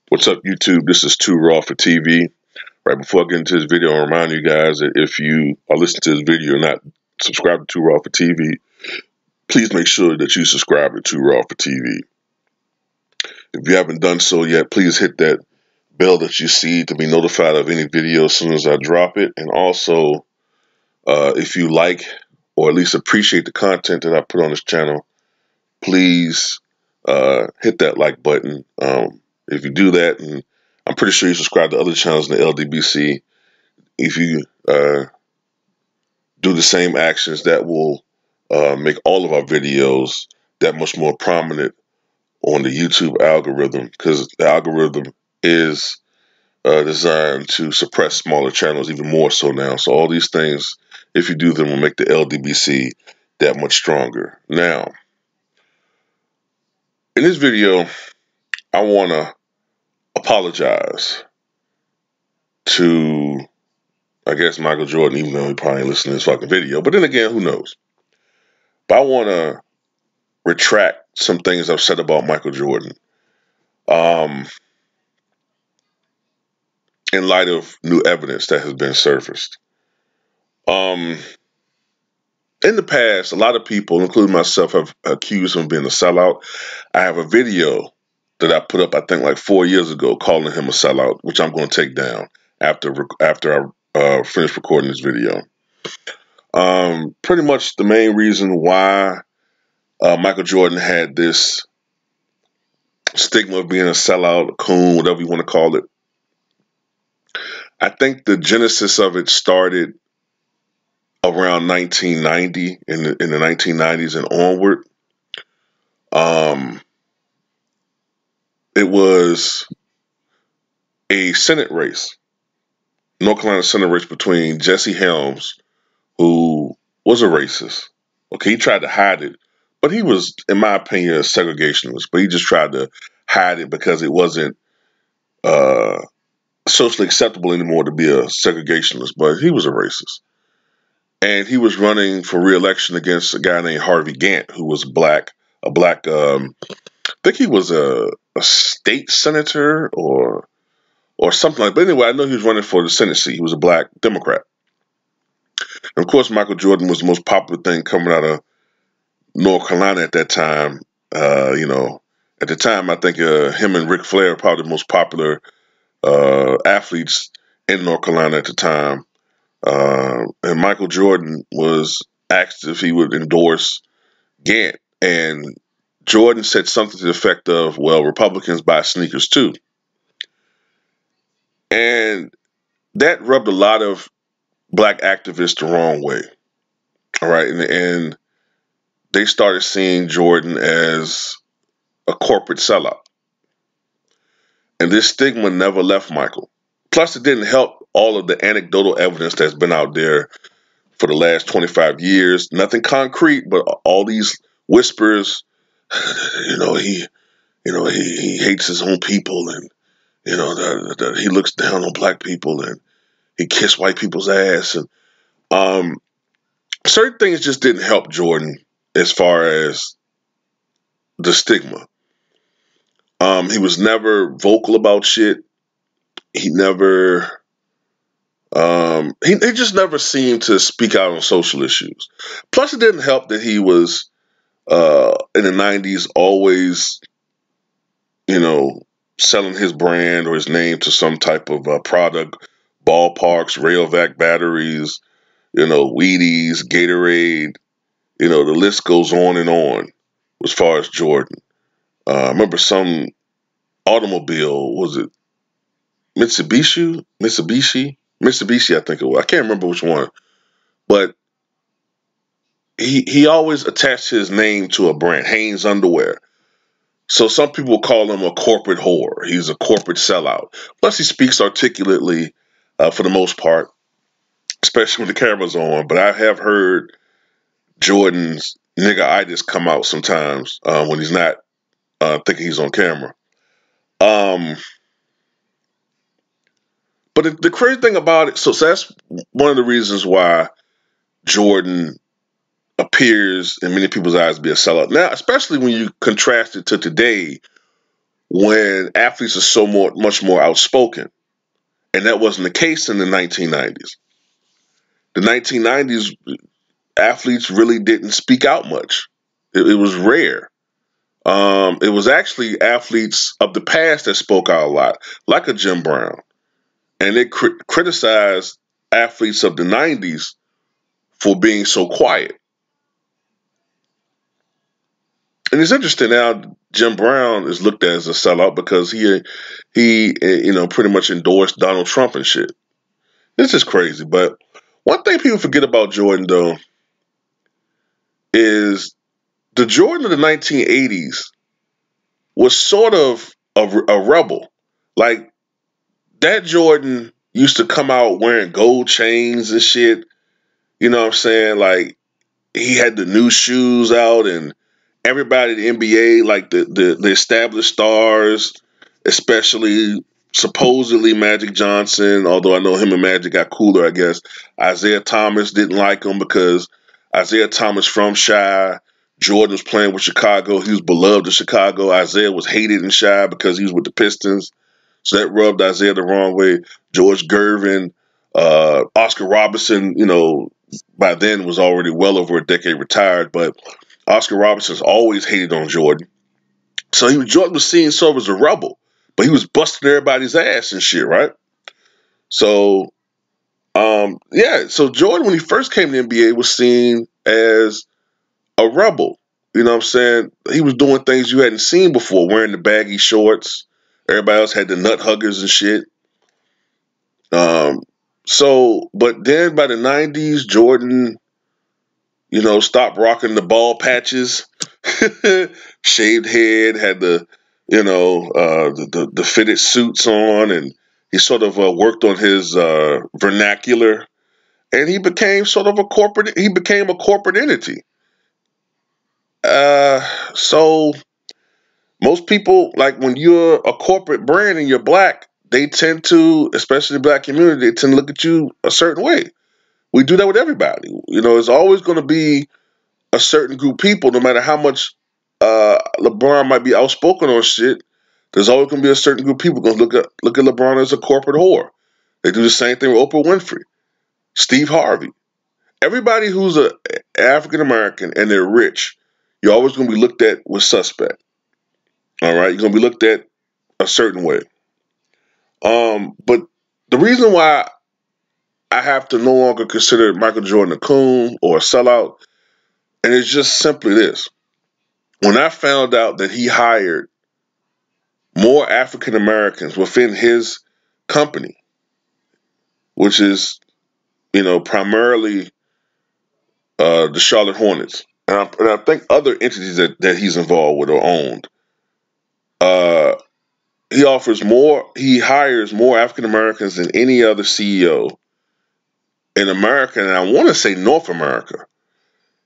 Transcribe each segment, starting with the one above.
What's up, YouTube? This is Too Raw for TV. Right before I get into this video, I'll remind you guys that if you are listening to this video and not subscribed to Too Raw for TV, please make sure that you subscribe to Too Raw for TV. If you haven't done so yet, please hit that bell that you see to be notified of any video as soon as I drop it. And also, if you like or at least appreciate the content that I put on this channel, please hit that like button. If you do that, and I'm pretty sure you subscribe to other channels in the LDBC, if you do the same actions, that will make all of our videos that much more prominent on the YouTube algorithm, because the algorithm is designed to suppress smaller channels even more so now. So all these things, if you do them, will make the LDBC that much stronger. Now, in this video, I want to apologize to, I guess, Michael Jordan, even though he probably ain't listening to this fucking video. But then again, who knows? But I want to retract some things I've said about Michael Jordan in light of new evidence that has been surfaced. In the past, a lot of people, including myself, have accused him of being a sellout. I have a video that I put up, I think, like 4 years ago, calling him a sellout, which I'm going to take down after I finish recording this video. Pretty much the main reason why Michael Jordan had this stigma of being a sellout, a coon, whatever you want to call it, I think the genesis of it started around 1990, in the 1990s and onward. It was a Senate race, North Carolina Senate race between Jesse Helms, who was a racist. Okay, he tried to hide it, but he was, in my opinion, a segregationist. But he just tried to hide it because it wasn't socially acceptable anymore to be a segregationist. But he was a racist, and he was running for re-election against a guy named Harvey Gantt, who was black. I think he was a state senator or something like that. But anyway, I know he was running for the Senate seat. He was a black Democrat. And of course, Michael Jordan was the most popular thing coming out of North Carolina at that time. At the time, I think him and Ric Flair were probably the most popular athletes in North Carolina at the time. And Michael Jordan was asked if he would endorse Gantt. And Jordan said something to the effect of, well, Republicans buy sneakers too. And that rubbed a lot of black activists the wrong way. All right. And they started seeing Jordan as a corporate sellout. And this stigma never left Michael. Plus, it didn't help all of the anecdotal evidence that's been out there for the last 25 years. Nothing concrete, but all these whispers. He hates his own people, and he looks down on black people, and he kissed white people's ass, and certain things just didn't help Jordan as far as the stigma. He was never vocal about shit. He never, he just never seemed to speak out on social issues. Plus, it didn't help that he was in the 90s always, selling his brand or his name to some type of product, ballparks, Rayovac batteries, Wheaties, Gatorade, the list goes on and on as far as Jordan. I remember some automobile, was it Mitsubishi, I think it was. I can't remember which one, but he always attached his name to a brand, Hanes underwear. So some people call him a corporate whore. He's a corporate sellout. Plus, he speaks articulately for the most part, especially when the camera's on. But I have heard Jordan's nigga-itis come out sometimes when he's not thinking he's on camera. But the crazy thing about it, so that's one of the reasons why Jordan appears in many people's eyes to be a sellout. Now, especially when you contrast it to today, when athletes are much more outspoken. And that wasn't the case in the 1990s. The 1990s, athletes really didn't speak out much. It was rare. It was actually athletes of the past that spoke out a lot, like a Jim Brown. And they criticized athletes of the 90s for being so quiet. And it's interesting now Jim Brown is looked at as a sellout because he pretty much endorsed Donald Trump and shit. This is crazy. But one thing people forget about Jordan though is the Jordan of the 1980s was sort of a rebel. Like that Jordan used to come out wearing gold chains and shit. You know what I'm saying? Like he had the new shoes out and everybody in the NBA, like the established stars, especially supposedly Magic Johnson, although I know him and Magic got cooler, I guess. Isiah Thomas didn't like him because Isiah Thomas from Chi. Jordan was playing with Chicago. He was beloved in Chicago. Isiah was hated in Chi because he was with the Pistons. So that rubbed Isiah the wrong way. George Gervin, Oscar Robertson, by then was already well over a decade retired, but Oscar Robertson's always hated on Jordan. So Jordan was seen sort of as a rebel, but he was busting everybody's ass and shit, right? So, so Jordan, when he first came to the NBA, was seen as a rebel. You know what I'm saying? He was doing things you hadn't seen before, wearing the baggy shorts. Everybody else had the nut huggers and shit. But then by the 90s, Jordan, stopped rocking the ball patches, shaved head, had the fitted suits on, and he sort of worked on his vernacular, and he became He became a corporate entity. So most people, like when you're a corporate brand and you're black, they tend to, especially the black community, they tend to look at you a certain way. We do that with everybody. It's always going to be a certain group of people, no matter how much LeBron might be outspoken on shit. There's always going to be a certain group of people going to look at LeBron as a corporate whore. They do the same thing with Oprah Winfrey, Steve Harvey. Everybody who's a African American and they're rich, you're always going to be looked at with suspect. All right, you're going to be looked at a certain way. But the reason why I have to no longer consider Michael Jordan a coon or a sellout, and it's just simply this. When I found out that he hired more African Americans within his company, which is, primarily the Charlotte Hornets, and I think other entities that he's involved with or owned, uh, he hires more African Americans than any other CEO in America, and I want to say North America.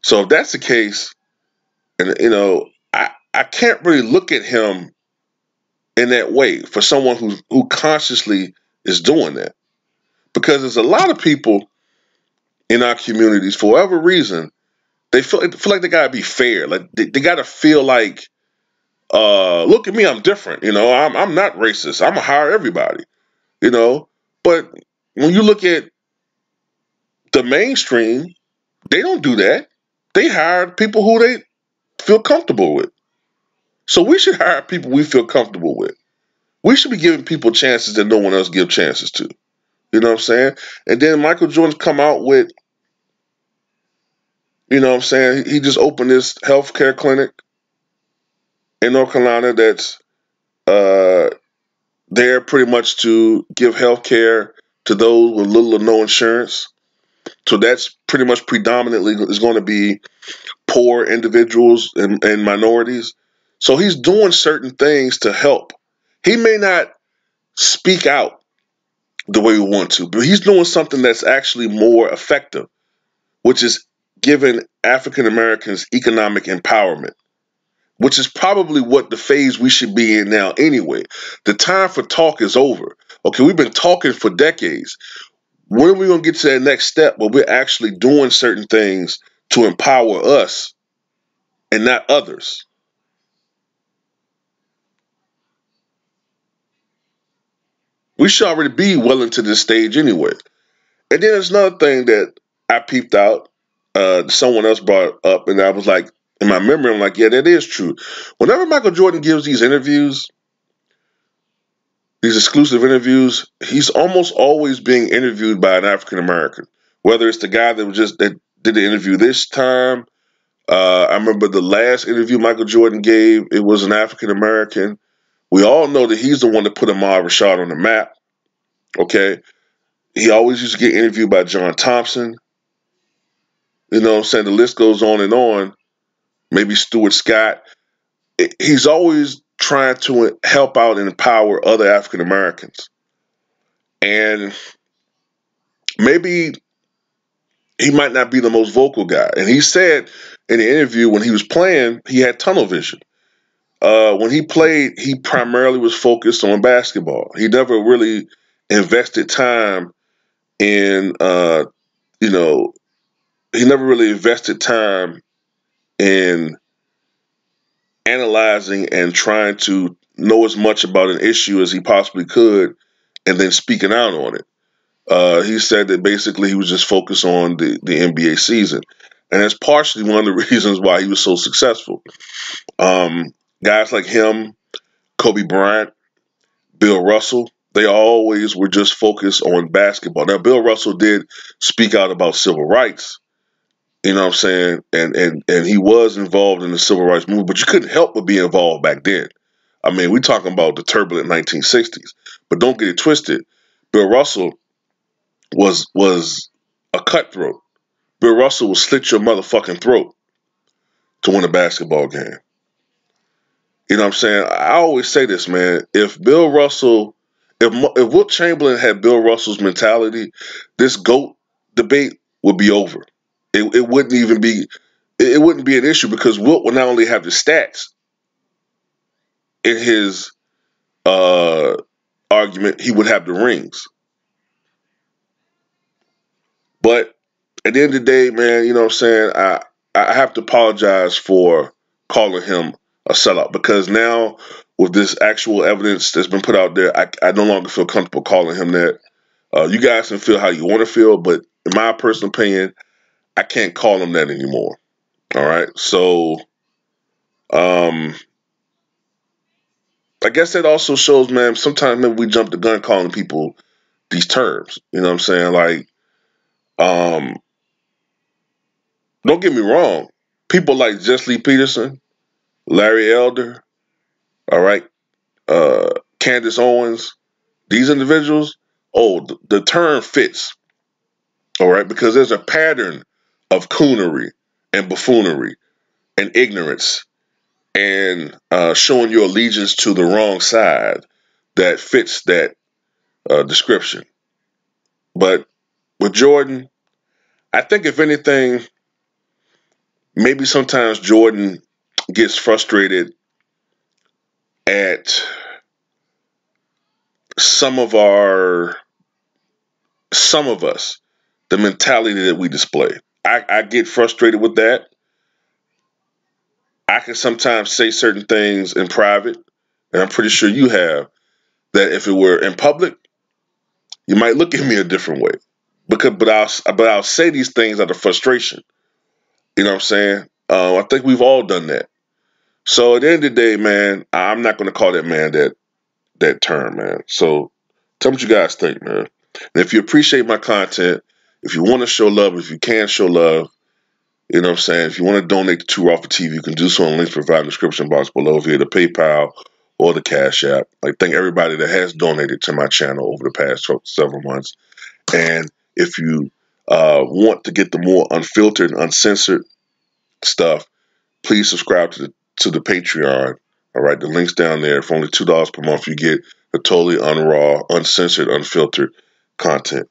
So if that's the case, and I can't really look at him in that way for someone who consciously is doing that, because there's a lot of people in our communities for whatever reason they feel like they gotta be fair, like they gotta feel like, look at me, I'm different, I'm not racist, I'm gonna hire everybody, but when you look at the mainstream, they don't do that. They hire people who they feel comfortable with. So we should hire people we feel comfortable with. We should be giving people chances that no one else gives chances to. You know what I'm saying? And then Michael Jordan's come out with, he just opened this healthcare clinic in North Carolina that's there pretty much to give healthcare to those with little or no insurance. So that's pretty much predominantly is going to be poor individuals and minorities. So he's doing certain things to help. He may not speak out the way we want to, but he's doing something that's actually more effective, which is giving African Americans economic empowerment, which is probably what the phase we should be in now anyway. The time for talk is over. Okay, we've been talking for decades. When are we going to get to that next step where we're actually doing certain things to empower us and not others? We should already be well into this stage anyway. And then there's another thing that I peeped out. Someone else brought up, and I was like, in my memory, I'm like, yeah, that is true. Whenever Michael Jordan gives these interviews, these exclusive interviews, he's almost always being interviewed by an African American. Whether it's the guy that did the interview this time. I remember the last interview Michael Jordan gave, it was an African American. We all know that he's the one that put Ahmad Rashad on the map. Okay. He always used to get interviewed by John Thompson. You know what I'm saying? The list goes on and on. Maybe Stuart Scott. He's always trying to help out and empower other African Americans. And maybe he might not be the most vocal guy. And he said in the interview when he was playing, he had tunnel vision. When he played, he primarily was focused on basketball. He never really invested time in, he never really invested time in analyzing and trying to know as much about an issue as he possibly could and then speaking out on it. He said that basically he was just focused on the NBA season. And that's partially one of the reasons why he was so successful. Guys like him, Kobe Bryant, Bill Russell, they always were just focused on basketball. Now, Bill Russell did speak out about civil rights, you know what I'm saying? And he was involved in the civil rights movement, but you couldn't help but be involved back then. I mean, we're talking about the turbulent 1960s. But don't get it twisted. Bill Russell was a cutthroat. Bill Russell will slit your motherfucking throat to win a basketball game. You know what I'm saying? I always say this, man. If Wilt Chamberlain had Bill Russell's mentality, this GOAT debate would be over. It wouldn't even be. It wouldn't be an issue because Wilt would not only have the stats in his argument, he would have the rings. But at the end of the day, man, you know what I'm saying? I have to apologize for calling him a sellout because now with this actual evidence that's been put out there, I no longer feel comfortable calling him that. You guys can feel how you want to feel, but in my personal opinion, I can't call him that anymore. All right. So, I guess that also shows, man, sometimes maybe we jump the gun calling people these terms. You know what I'm saying? Like, don't get me wrong. People like Jesse Lee Peterson, Larry Elder, all right, Candace Owens, these individuals, the term fits, all right, because there's a pattern of coonery and buffoonery and ignorance and showing your allegiance to the wrong side that fits that description. But with Jordan, I think if anything, maybe sometimes Jordan gets frustrated at some of us, the mentality that we display. I get frustrated with that. I can sometimes say certain things in private, and I'm pretty sure you have, that if it were in public, you might look at me a different way. But I'll say these things out of frustration. You know what I'm saying? I think we've all done that. So at the end of the day, man, I'm not going to call that man that term, man. So tell me what you guys think, man. And if you appreciate my content, if you want to show love, if you can show love, you know what I'm saying? If you want to donate to Too Raw for TV, you can do so on links provided in the description box below via the PayPal or the Cash App. I thank everybody that has donated to my channel over the past several months. And if you want to get the more unfiltered and uncensored stuff, please subscribe to the Patreon. All right, the link's down there. For only $2 per month, you get the totally unraw, uncensored, unfiltered content.